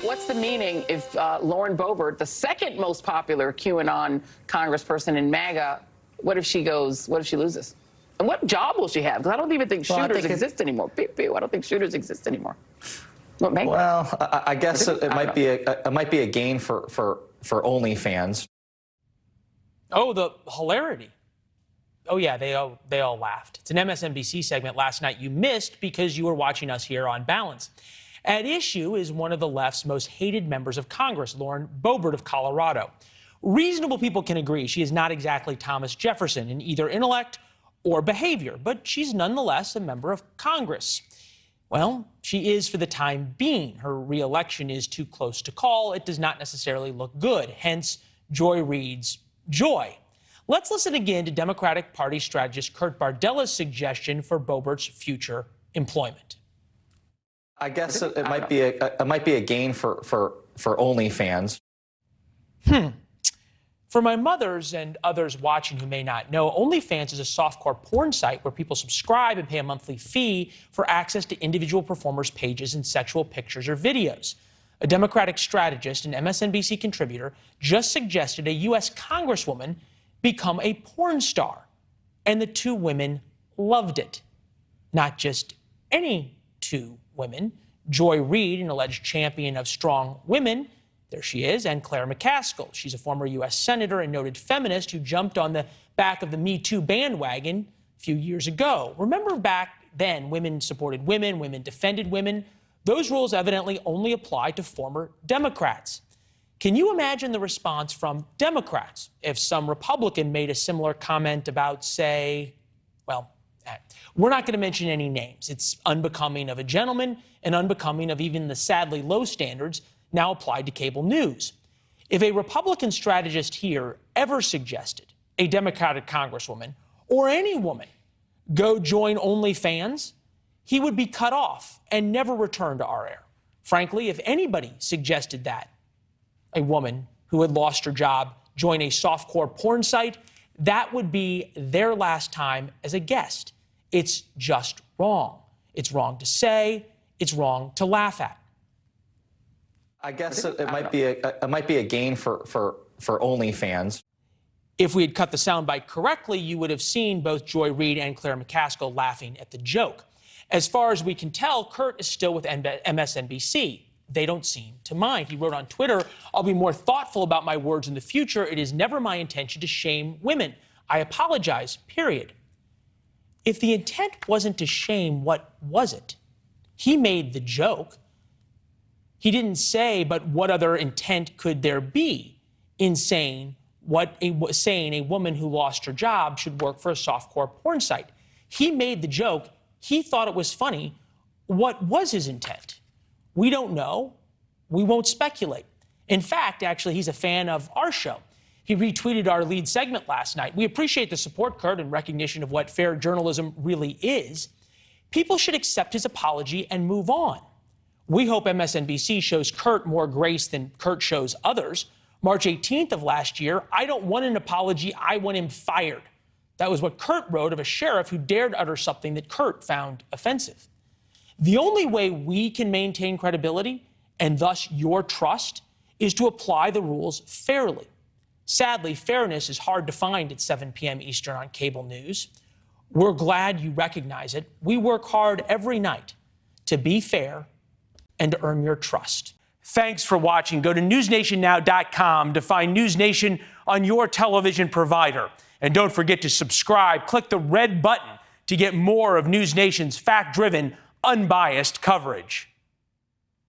What's the meaning if Lauren Boebert, the second most popular QAnon congressperson in MAGA, what if she loses? And what job will she have? Because I don't even think shooters exist anymore. I don't think shooters exist anymore. Well, I guess it might be a gain for OnlyFans. Oh, the hilarity. Oh, yeah, they all laughed. It's an MSNBC segment last night you missed because you were watching us here on Balance. At issue is one of the left's most hated members of Congress, Lauren Boebert of Colorado. Reasonable people can agree she is not exactly Thomas Jefferson in either intellect or behavior, but she's nonetheless a member of Congress. Well, she is for the time being. Her reelection is too close to call. It does not necessarily look good, hence Joy Reid's joy. Let's listen again to Democratic Party strategist Kurt Bardella's suggestion for Boebert's future employment. I guess it might be a gain for OnlyFans. For my mothers and others watching who may not know, OnlyFans is a softcore porn site where people subscribe and pay a monthly fee for access to individual performers' pages and sexual pictures or videos. A Democratic strategist and MSNBC contributor just suggested a U.S. Congresswoman become a porn star, and the two women loved it. Not just any two women. Joy Reid, an alleged champion of strong women, there she is, and Claire McCaskill. She's a former U.S. senator and noted feminist who jumped on the back of the Me Too bandwagon a few years ago. Remember back then, women supported women, women defended women. Those rules evidently only apply to former Democrats. Can you imagine the response from Democrats if some Republican made a similar comment about, say, well, we're not going to mention any names. It's unbecoming of a gentleman and unbecoming of even the sadly low standards now applied to cable news. If a Republican strategist here ever suggested a Democratic congresswoman or any woman go join OnlyFans, he would be cut off and never return to our air. Frankly, if anybody suggested that a woman who had lost her job join a softcore porn site, that would be their last time as a guest. It's just wrong. It's wrong to say. It's wrong to laugh at. I guess it might be a gain for OnlyFans. If we had cut the soundbite correctly, you would have seen both Joy Reid and Claire McCaskill laughing at the joke. As far as we can tell, Kurt is still with MSNBC. They don't seem to mind. He wrote on Twitter, "I'll be more thoughtful about my words in the future. It is never my intention to shame women. I apologize, period." If the intent wasn't to shame, what was it? He made the joke. He didn't say, but what other intent could there be in saying a woman who lost her job should work for a softcore porn site? He made the joke. He thought it was funny. What was his intent? We don't know. We won't speculate. In fact, actually, he's a fan of our show. He retweeted our lead segment last night. We appreciate the support, Kurt, in recognition of what fair journalism really is. People should accept his apology and move on. We hope MSNBC shows Kurt more grace than Kurt shows others. March 18th of last year, "I don't want an apology, I want him fired." That was what Kurt wrote of a sheriff who dared utter something that Kurt found offensive. The only way we can maintain credibility, and thus your trust, is to apply the rules fairly. Sadly, fairness is hard to find at 7 p.m. Eastern on cable news. We're glad you recognize it. We work hard every night to be fair and to earn your trust. Thanks for watching. Go to newsnationnow.com to find NewsNation on your television provider. And don't forget to subscribe. Click the red button to get more of NewsNation's fact-driven, unbiased coverage.